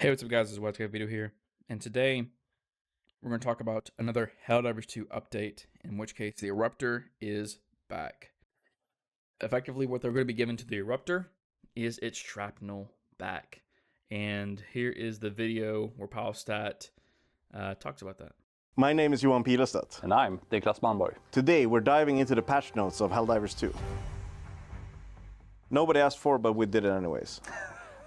Hey, what's up, guys? This is WiseGuyVito here, and today we're going to talk about another Helldivers 2 update, in which case the Eruptor is back. Effectively, what they're going to be giving to the Eruptor is its shrapnel back. And here is the video where Palstat talks about that. My name is Johan Pilestad. And I'm Niklas Malmborg. Today we're diving into the patch notes of Helldivers 2. Nobody asked for it, but we did it anyways.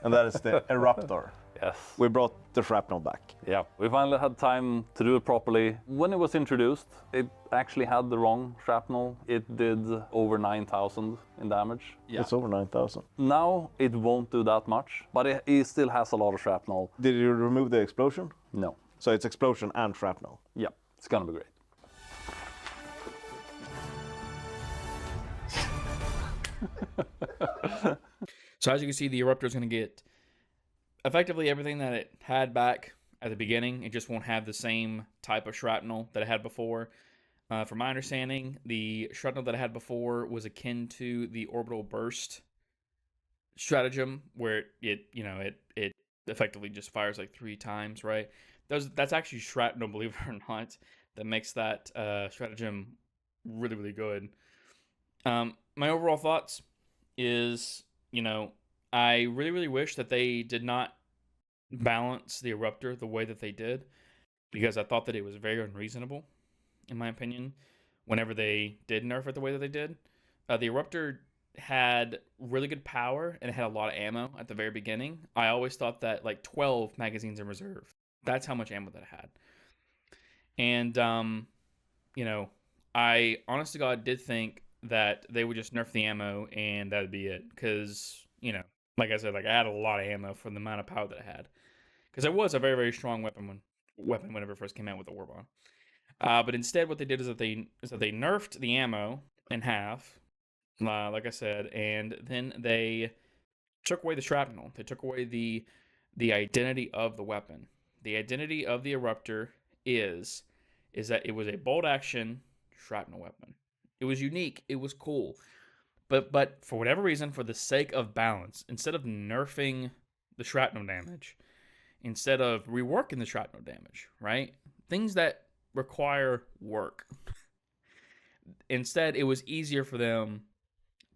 And that is the Eruptor. Yes. We brought the shrapnel back. Yeah, we finally had time to do it properly. When it was introduced, it actually had the wrong shrapnel. It did over 9,000 in damage. Yeah. It's over 9,000. Now it won't do that much, but it still has a lot of shrapnel. Did you remove the explosion? No. So it's explosion and shrapnel. Yeah, it's gonna be great. So as you can see, the Eruptor is going to get effectively everything that it had back at the beginning. It just won't have the same type of shrapnel that it had before. From my understanding, the shrapnel that I had before was akin to the orbital burst stratagem, where it effectively just fires like 3 times, right? That's actually shrapnel, believe it or not, that makes that stratagem really, really good. My overall thoughts is, I really, really wish that they did not balance the Eruptor the way that they did, because I thought that it was very unreasonable, in my opinion, whenever they did nerf it the way that they did. The Eruptor had really good power, and it had a lot of ammo at the very beginning. I always thought that, like, 12 magazines in reserve. That's how much ammo that it had. And, I, honest to God, did think that they would just nerf the ammo, and that'd be it. Because, like I said, I had a lot of ammo for the amount of power that I had. Because it was a very, very strong weapon whenever it first came out with the Warbond. But instead, what they did is that they nerfed the ammo in half, like I said, and then they took away the shrapnel. They took away the identity of the weapon. The identity of the Eruptor is that it was a bolt action shrapnel weapon. It was unique. It was cool. But for whatever reason, for the sake of balance, instead of nerfing the shrapnel damage, instead of reworking the shrapnel damage, right? Things that require work. Instead, it was easier for them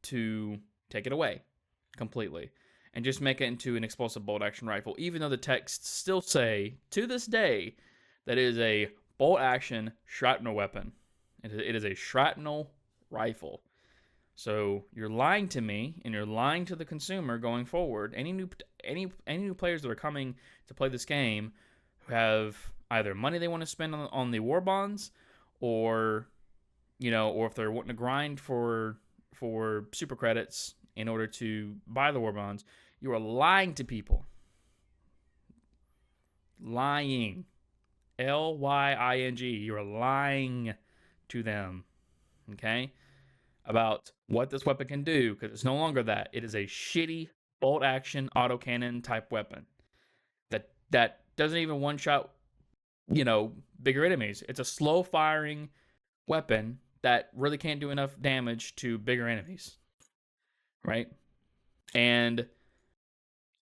to take it away completely and just make it into an explosive bolt action rifle, even though the texts still say, to this day, that it is a bolt action shrapnel weapon. It is a shrapnel rifle. So you're lying to me, and you're lying to the consumer going forward. Any new players that are coming to play this game who have either money they want to spend on the war bonds, or if they're wanting to grind for super credits in order to buy the war bonds, you are lying to people. Lying. Lying. You are lying to them. Okay? About what this weapon can do, because it's no longer that. It is a shitty bolt action autocannon type weapon that doesn't even one shot bigger enemies. It's a slow firing weapon that really can't do enough damage to bigger enemies, right? And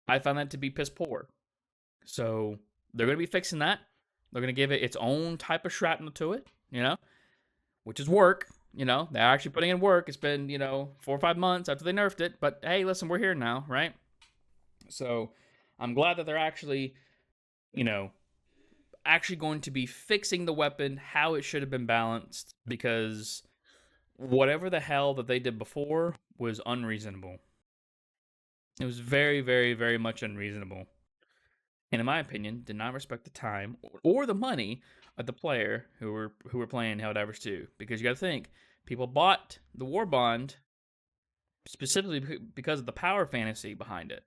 I found that to be piss poor. So they're going to be fixing that. They're going to give it its own type of shrapnel to it, which is work. They're actually putting in work. It's been, 4 or 5 months after they nerfed it. But hey, listen, we're here now, right? So I'm glad that they're actually, going to be fixing the weapon how it should have been balanced, because whatever the hell that they did before was unreasonable. It was very, very, very much unreasonable. And in my opinion, did not respect the time or the money of the player who were playing Helldivers 2. Because you got to think, people bought the War Bond specifically because of the power fantasy behind it.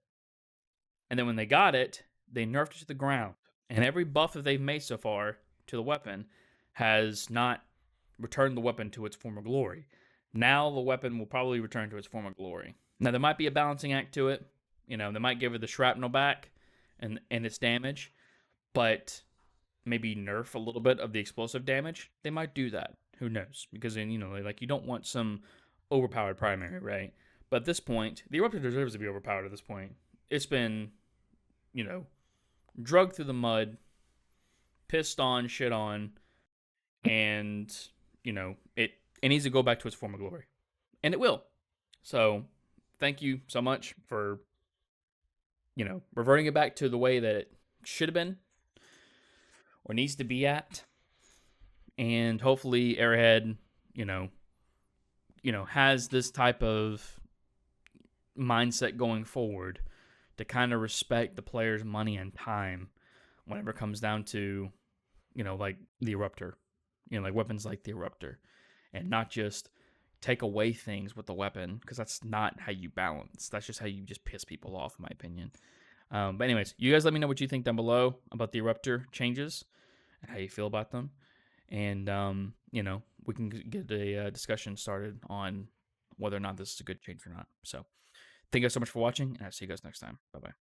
And then when they got it, they nerfed it to the ground. And every buff that they've made so far to the weapon has not returned the weapon to its former glory. Now the weapon will probably return to its former glory. Now there might be a balancing act to it. They might give it the shrapnel back and its damage, but maybe nerf a little bit of the explosive damage. They might do that. Who knows? Because then, you don't want some overpowered primary, right? But at this point, the Eruptor deserves to be overpowered at this point. It's been, drugged through the mud, pissed on, shit on, and it needs to go back to its former glory, and it will. So, thank you so much for reverting it back to the way that it should have been or needs to be at, and hopefully Airhead, has this type of mindset going forward to kind of respect the player's money and time whenever it comes down to, like the Eruptor, like weapons like the Eruptor, and not just take away things with the weapon, because that's not how you balance. That's just how you just piss people off, in my opinion. But anyways, you guys let me know what you think down below about the Eruptor changes and how you feel about them. And, we can get a discussion started on whether or not this is a good change or not. So thank you guys so much for watching, and I'll see you guys next time. Bye-bye.